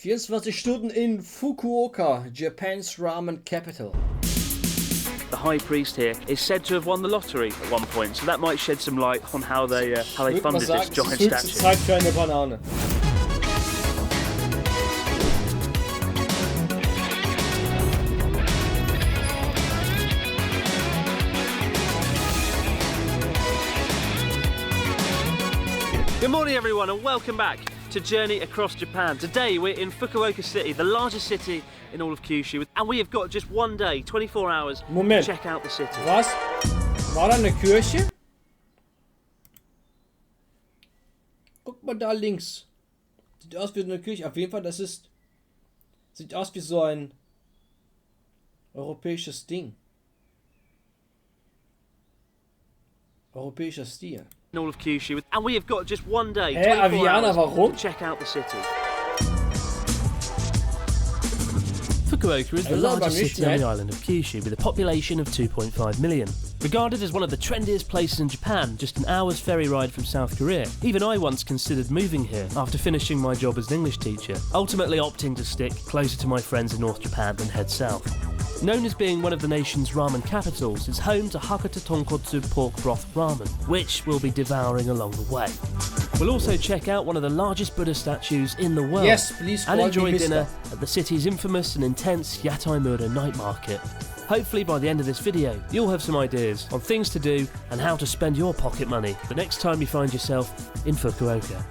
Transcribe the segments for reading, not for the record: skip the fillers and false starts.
24 Stunden in Fukuoka, Japan's ramen capital. The High Priest here is said to have won the lottery at one point, so that might shed some light on how they funded this giant statue. Zeit für eine Banane. Good morning everyone and welcome back to Journey Across Japan. Today we're in Fukuoka City, the largest city in all of Kyushu, and we have got just one day, 24 hours, to check out the city. Was? War da eine Kirche? Guck mal da links. Sieht aus wie eine Kirche. Auf jeden Fall, das ist... Sieht aus wie so ein... europäisches Ding. Europäischer Stil. In all of Kyushu, and we have got just one day, 24 hours, warum? to check out the city. Fukuoka is the largest city on the island of Kyushu with a population of 2.5 million. Regarded as one of the trendiest places in Japan, just an hour's ferry ride from South Korea. Even I once considered moving here after finishing my job as an English teacher, ultimately opting to stick closer to my friends in North Japan than head south. Known as being one of the nation's ramen capitals, it's home to Hakata Tonkotsu pork broth ramen, which we'll be devouring along the way. We'll also check out one of the largest Buddha statues in the world, yes, please, and enjoy dinner at the city's infamous and intense Yataimura night market. Hopefully by the end of this video, you'll have some ideas on things to do and how to spend your pocket money the next time you find yourself in Fukuoka.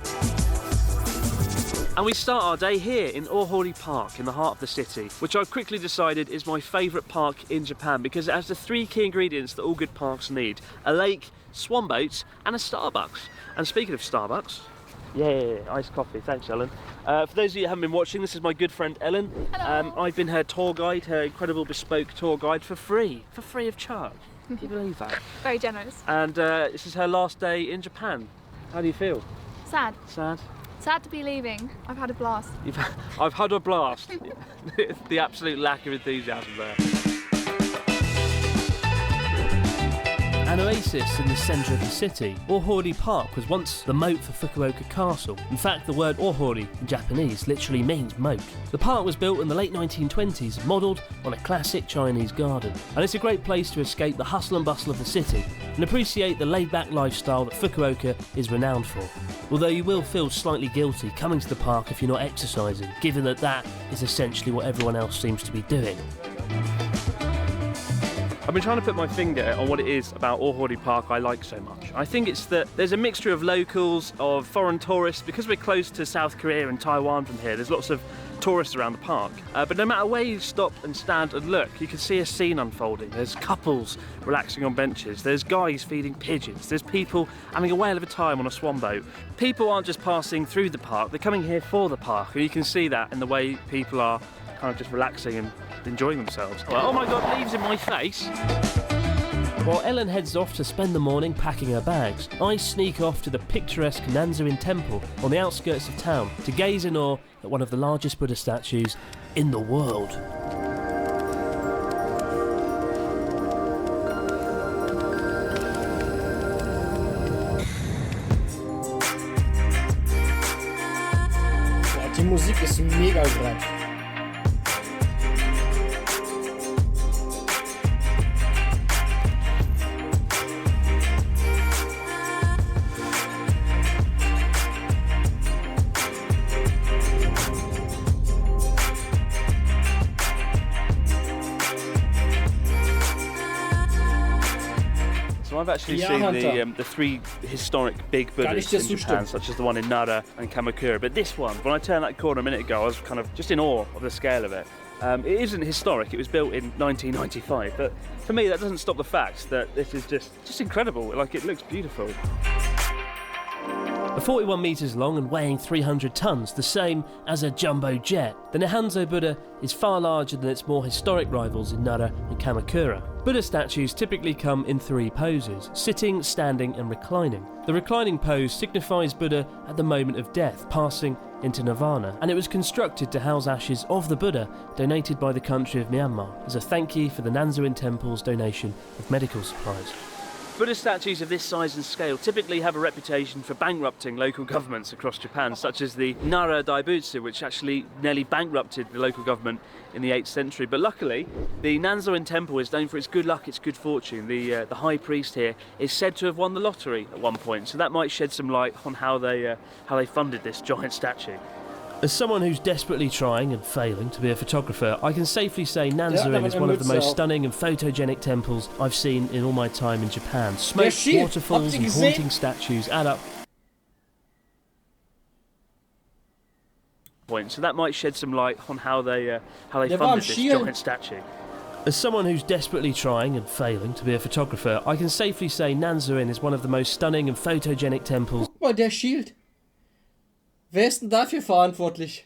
And we start our day here in Ohori Park in the heart of the city, which I've quickly decided is my favourite park in Japan because it has the three key ingredients that all good parks need: a lake, swan boats and a Starbucks. And speaking of Starbucks, yeah, iced coffee, thanks Ellen. For those of you who haven't been watching, this is my good friend Ellen. Hello. I've been her tour guide, her incredible bespoke tour guide for free of charge. Can you believe that? Very generous. And this is her last day in Japan. How do you feel? Sad. Sad? Sad to be leaving. I've had a blast. I've had a blast. The absolute lack of enthusiasm there. An oasis in the centre of the city, Ohori Park was once the moat for Fukuoka Castle. In fact, the word Ohori in Japanese literally means moat. The park was built in the late 1920s, modelled on a classic Chinese garden. And it's a great place to escape the hustle and bustle of the city and appreciate the laid-back lifestyle that Fukuoka is renowned for. Although you will feel slightly guilty coming to the park if you're not exercising, given that that is essentially what everyone else seems to be doing. I've been trying to put my finger on what it is about Ohori Park I like so much. I think it's that there's a mixture of locals, of foreign tourists. Because we're close to South Korea and Taiwan from here, there's lots of tourists around the park. But no matter where you stop and stand and look, you can see a scene unfolding. There's couples relaxing on benches, there's guys feeding pigeons, there's people having a whale of a time on a swan boat. People aren't just passing through the park, they're coming here for the park, and you can see that in the way people are kind of just relaxing and enjoying themselves. Oh my god, leaves in my face! While Ellen heads off to spend the morning packing her bags, I sneak off to the picturesque Unsere temple on the outskirts of town to gaze in awe at one of the largest Buddha statues in the world. Boah, die Musik ist mega geil. I've actually seen the three historic big Buddhas in Japan, such as the one in Nara and Kamakura, but this one, when I turned that corner a minute ago, I was kind of just in awe of the scale of it. It isn't historic, it was built in 1995, but for me that doesn't stop the fact that this is just incredible, like it looks beautiful. 41 metres long and weighing 300 tonnes, the same as a jumbo jet, the Nihanzo Buddha is far larger than its more historic rivals in Nara and Kamakura. Buddha statues typically come in three poses: sitting, standing and reclining. The reclining pose signifies Buddha at the moment of death, passing into nirvana, and it was constructed to house ashes of the Buddha donated by the country of Myanmar as a thank you for the Nanzuin Temple's donation of medical supplies. Buddha statues of this size and scale typically have a reputation for bankrupting local governments across Japan, such as the Nara Daibutsu, which actually nearly bankrupted the local government in the 8th century. But luckily, the Nanzoin temple is known for its good luck, its good fortune. The high priest here is said to have won the lottery at one point, so that might shed some light on how they funded this giant statue. As someone who's desperately trying and failing to be a photographer, I can safely say Nanzoin is one of the most stunning and photogenic temples I've seen in all my time in Japan. Smoke, waterfalls and haunting statues add up. So that might shed some light on how they funded this giant statue. As someone who's desperately trying and failing to be a photographer, I can safely say Nanzoin is one of the most stunning and photogenic temples. Guck mal, der Shield. Wer ist denn dafür verantwortlich?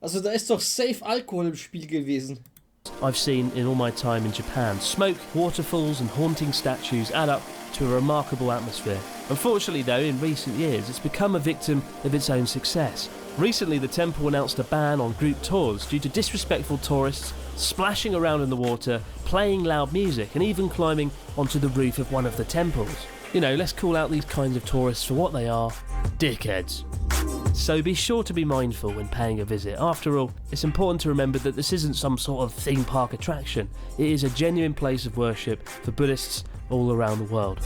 Also da ist doch safe Alkohol im Spiel gewesen. I've seen in all my time in Japan. Smoke, waterfalls and haunting statues add up to a remarkable atmosphere. Unfortunately though, in recent years it's become a victim of its own success. Recently the temple announced a ban on group tours due to disrespectful tourists splashing around in the water, playing loud music and even climbing onto the roof of one of the temples. You know, let's call out these kinds of tourists for what they are: dickheads. So be sure to be mindful when paying a visit. After all, it's important to remember that this isn't some sort of theme park attraction. It is a genuine place of worship for Buddhists all around the world.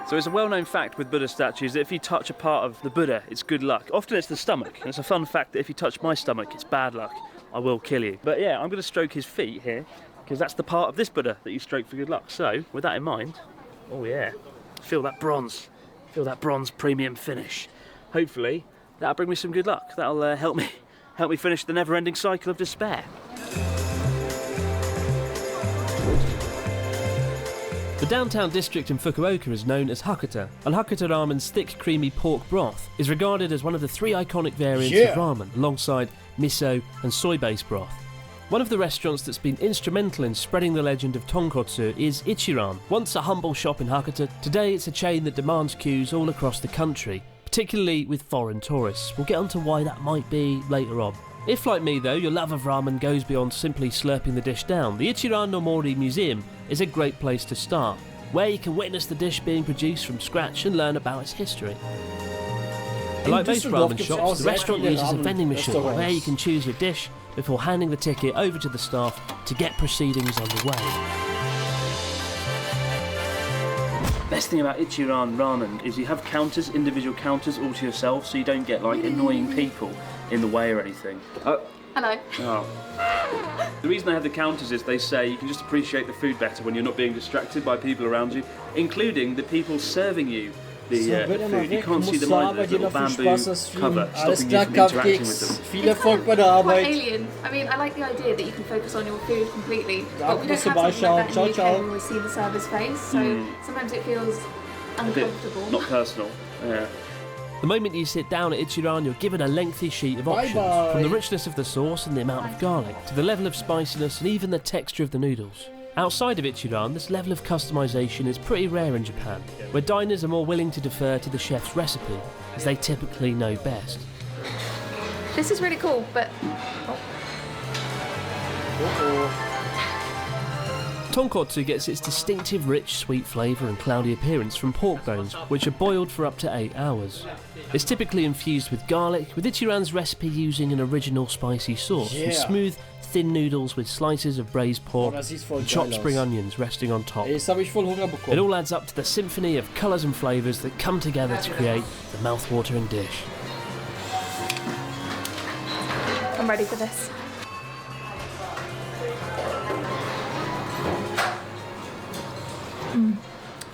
So it's a well-known fact with Buddha statues that if you touch a part of the Buddha, it's good luck. Often it's the stomach, and it's a fun fact that if you touch my stomach, it's bad luck. I will kill you. But yeah, I'm going to stroke his feet here, because that's the part of this Buddha that you stroke for good luck. So, with that in mind, oh yeah, feel that bronze premium finish. Hopefully, that'll bring me some good luck. That'll help me finish the never-ending cycle of despair. The downtown district in Fukuoka is known as Hakata, and Hakata Ramen's thick, creamy pork broth is regarded as one of the 3 iconic variants of ramen, alongside miso and soy-based broth. One of the restaurants that's been instrumental in spreading the legend of tonkotsu is Ichiran. Once a humble shop in Hakata, today it's a chain that demands queues all across the country, particularly with foreign tourists. We'll get onto why that might be later on. If, like me though, your love of ramen goes beyond simply slurping the dish down, the Ichiran no Mori Museum is a great place to start, where you can witness the dish being produced from scratch and learn about its history. Like most ramen shops, the restaurant uses a vending machine where you can choose your dish before handing the ticket over to the staff to get proceedings underway. Best thing about Ichiran ramen is you have counters, individual counters all to yourself, so you don't get like annoying people in the way or anything. Hello. Oh. The reason they have the counters is they say you can just appreciate the food better when you're not being distracted by people around you, including the people serving you the food. You can't see them either. There's a little bamboo cover stopping you from interacting with them. Viel Erfolg bei der Arbeit. Quite alien. I mean, I like the idea that you can focus on your food completely, but we don't have musst du something mal like that schauen. in the Ciao, UK ciao. when we see the server's face, so sometimes it feels A bit uncomfortable. not personal. Yeah. The moment you sit down at Ichiran, you're given a lengthy sheet of options, Bye-bye. from the richness of the sauce and the amount of garlic, to the level of spiciness and even the texture of the noodles. Outside of Ichiran, this level of customization is pretty rare in Japan, where diners are more willing to defer to the chef's recipe, as they typically know best. This is really cool, but Tonkotsu gets its distinctive rich, sweet flavour and cloudy appearance from pork bones, which are boiled for up to 8 hours. It's typically infused with garlic, with Ichiran's recipe using an original spicy sauce, and smooth, thin noodles with slices of braised pork and chopped spring onions resting on top. Jetzt habe ich voll Hunger bekommen. It all adds up to the symphony of colours and flavours that come together to create the mouth-watering dish. I'm ready for this.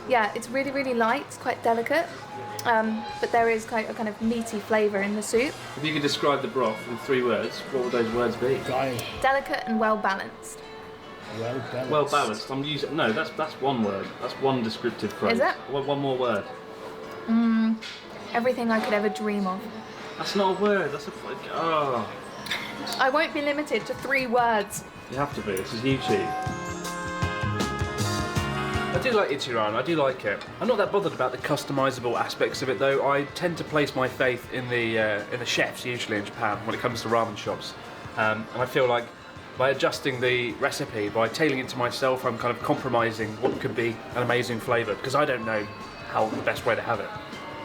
Yeah, it's really, really light. It's quite delicate, but there is quite a kind of meaty flavour in the soup. If you could describe the broth in 3 words, what would those words be? Geil. Delicate and well balanced. Well balanced. Well balanced. I'm using that's one word. That's one descriptive phrase. Is it? One more word. Everything I could ever dream of. That's not a word. That's a I won't be limited to 3 words. You have to be. This is YouTube. I do like Ichiran, I do like it. I'm not that bothered about the customisable aspects of it though. I tend to place my faith in the chefs usually in Japan when it comes to ramen shops. And I feel like by adjusting the recipe, by tailoring it to myself, I'm kind of compromising what could be an amazing flavour, because I don't know how the best way to have it.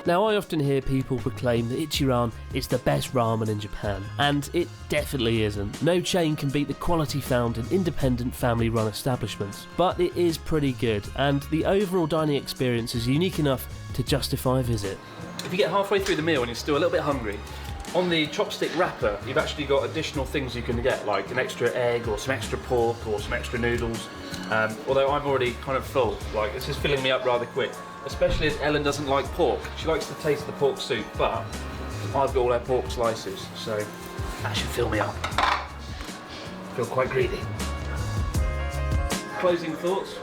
Now, I often hear people proclaim that Ichiran is the best ramen in Japan, and it definitely isn't. No chain can beat the quality found in independent family-run establishments, but it is pretty good, and the overall dining experience is unique enough to justify a visit. If you get halfway through the meal and you're still a little bit hungry, on the chopstick wrapper, you've actually got additional things you can get, like an extra egg or some extra pork or some extra noodles. Although I'm already kind of full, like this is filling me up rather quick. Especially as Ellen doesn't like pork. She likes the taste of the pork soup, but I've got all her pork slices, so that should fill me up. Feel quite greedy. Closing thoughts?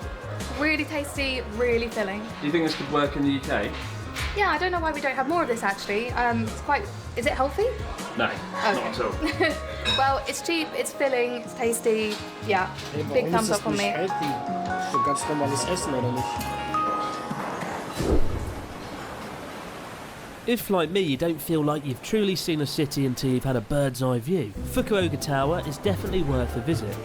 Really tasty, really filling. Do you think this could work in the UK? Yeah, I don't know why we don't have more of this actually. It's quite. Is it healthy? No, not at all. Well, it's cheap, it's filling, it's tasty. Yeah, big thumbs up on me. So ganz normales Essen, oder nicht? If, like me, you don't feel like you've truly seen a city until you've had a bird's eye view, Fukuoka Tower is definitely worth a visit.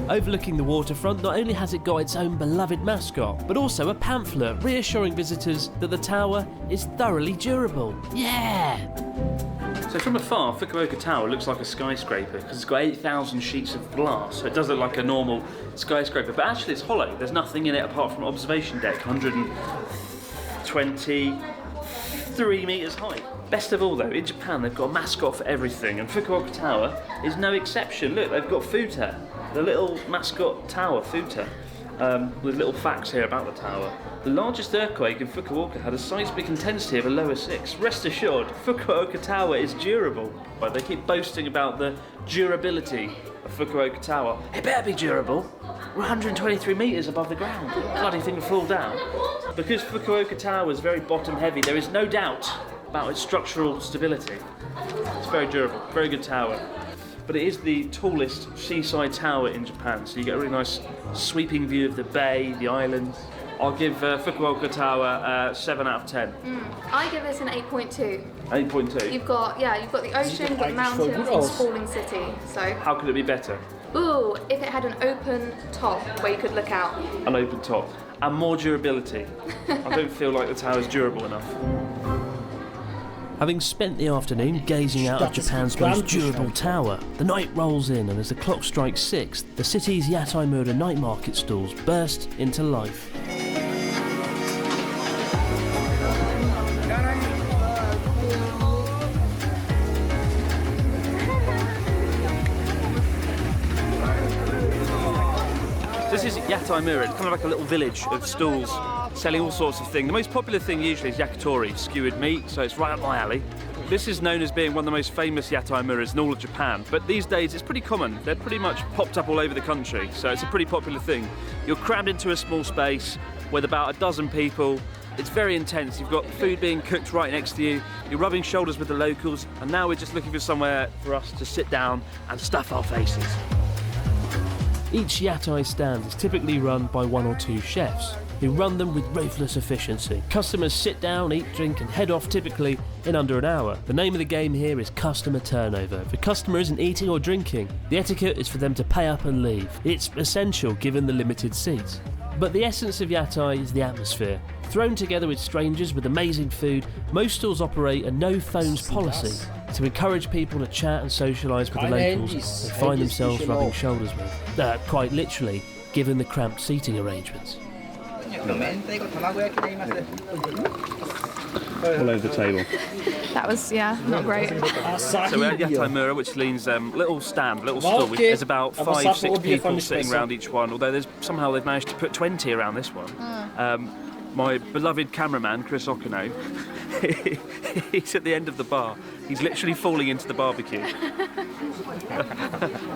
Overlooking the waterfront, not only has it got its own beloved mascot, but also a pamphlet reassuring visitors that the tower is thoroughly durable. Yeah! So from afar, Fukuoka Tower looks like a skyscraper because it's got 8,000 sheets of glass, so it does look like a normal skyscraper, but actually it's hollow. There's nothing in it apart from an observation deck, 123 metres high. Best of all though, in Japan they've got a mascot for everything, and Fukuoka Tower is no exception. Look, they've got Futa, the little mascot tower, Futa, with little facts here about the tower. The largest earthquake in Fukuoka had a seismic intensity of a lower 6. Rest assured, Fukuoka Tower is durable. But they keep boasting about the durability of Fukuoka Tower. It better be durable. We're 123 metres above the ground. Bloody thing will fall down. Because Fukuoka Tower is very bottom heavy, there is no doubt about its structural stability. It's very durable, very good tower. But it is the tallest seaside tower in Japan, so you get a really nice sweeping view of the bay, the islands. I'll give Fukuoka Tower 7 out of 10. I give this an 8.2. 8.2. You've got the ocean, you've got mountains, and sprawling city. So how could it be better? ooh, if it had an open top where you could look out. An open top and more durability. I don't feel like the tower is durable enough. Having spent the afternoon gazing out of Japan's most durable tower, the night rolls in, and as the clock strikes 6, the city's Yatai-mura night market stalls burst into life. This is Yatai-mura. It's kind of like a little village of stalls selling all sorts of things. The most popular thing usually is yakitori, skewered meat, so it's right up my alley. This is known as being one of the most famous Yatai-muras in all of Japan, but these days it's pretty common. They're pretty much popped up all over the country, so it's a pretty popular thing. You're crammed into a small space with about a dozen people. It's very intense. You've got food being cooked right next to you. You're rubbing shoulders with the locals, and now we're just looking for somewhere for us to sit down and stuff our faces. Each yatai stand is typically run by 1 or 2 chefs, who run them with ruthless efficiency. Customers sit down, eat, drink and head off typically in under an hour. The name of the game here is customer turnover. If a customer isn't eating or drinking, the etiquette is for them to pay up and leave. It's essential given the limited seats. But the essence of yatai is the atmosphere. Thrown together with strangers with amazing food, most stalls operate a no phones policy to encourage people to chat and socialise with the locals they find themselves rubbing shoulders with. Quite literally, given the cramped seating arrangements. All over the table. That was, not great. So we're at Yatai-mura, which means little stand, little stall. There's about 5-6 people sitting around each one, although somehow they've managed to put 20 around this one. My beloved cameraman, Chris Okino, he's at the end of the bar. He's literally falling into the barbecue.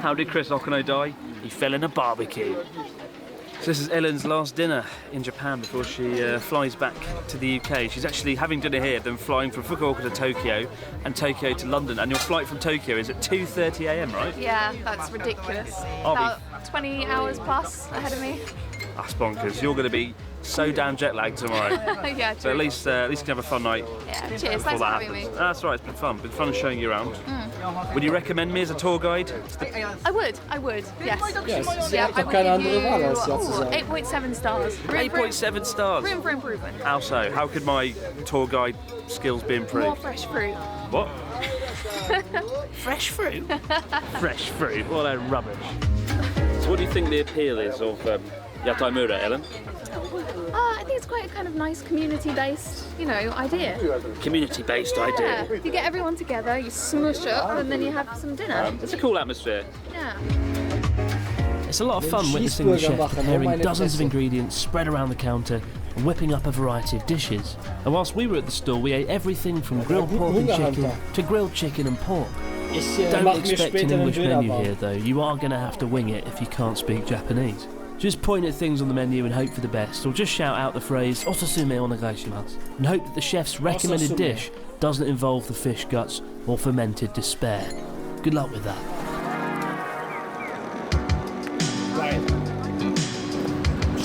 How did Chris Okino die? He fell in a barbecue. So this is Ellen's last dinner in Japan before she flies back to the UK. She's actually having dinner here, then flying from Fukuoka to Tokyo and Tokyo to London. And your flight from Tokyo is at 2:30 AM, right? Yeah, that's ridiculous. About 20 hours plus ahead of me. That's bonkers. You're going to be so damn jet lagged tomorrow. Yeah, So at least you can have a fun night. Yeah, cheers. before Thanks for that having me. happens. That's right. It's been fun. Been fun showing you around. Would you recommend me as a tour guide? I would, yes. Yes, Yeah, ich I habe keine would andere give Wahl, you als ja zu sagen. 8.7 stars. 8.7 stars. Room for improvement. How so? How could my tour guide skills be improved? More fresh fruit. What? Fresh fruit? Fresh fruit? What a rubbish. So what do you think the appeal is of Yatamura, Ellen? I think it's quite a kind of nice community-based, idea. Community-based Yeah, idea. you get everyone together, you smush up, and then you have some dinner. It's a cool atmosphere. Yeah. It's a lot of fun witnessing the chef preparing dozens of ingredients spread around the counter and whipping up a variety of dishes. And whilst we were at the stall, we ate everything from grilled pork and chicken to grilled chicken and pork. Don't expect an English menu here though, you are going to have to wing it if you can't speak Japanese. Just point at things on the menu and hope for the best, or just shout out the phrase "Osasume onegaishimasu" and hope that the chef's recommended dish doesn't involve the fish guts or fermented despair. Good luck with that.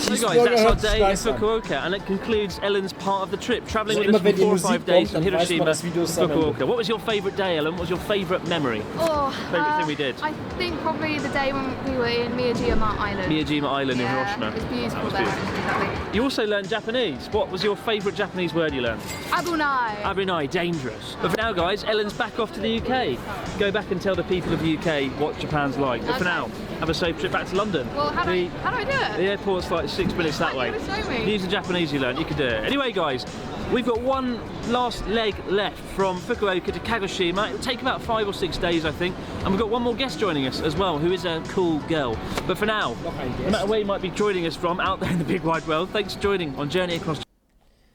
So guys, that's our day in Fukuoka, and it concludes Ellen's part of the trip, travelling with us for 4 or 5 days from Hiroshima to Fukuoka. What was your favourite day, Ellen? What was your favourite memory? Favourite thing we did? I think probably the day when we were in Miyajima Island. Miyajima Island in Hiroshima. It was beautiful there. You also learned Japanese. What was your favourite Japanese word you learned? Abunai. Abunai, dangerous. But for now, guys, Ellen's back off to the UK. Go back and tell the people of the UK what Japan's like. But for now, have a safe trip back to London. Well, how do I do it? The airport's like 6 minutes that way. Show me. Use the Japanese you learned, you can do it. Anyway, guys, we've got one last leg left from Fukuoka to Kagoshima. It'll take about 5 or 6 days, I think. And we've got one more guest joining us as well, who is a cool girl. But for now, no matter where you might be joining us from out there in the big wide world, thanks for joining on Journey Across.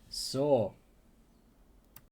So.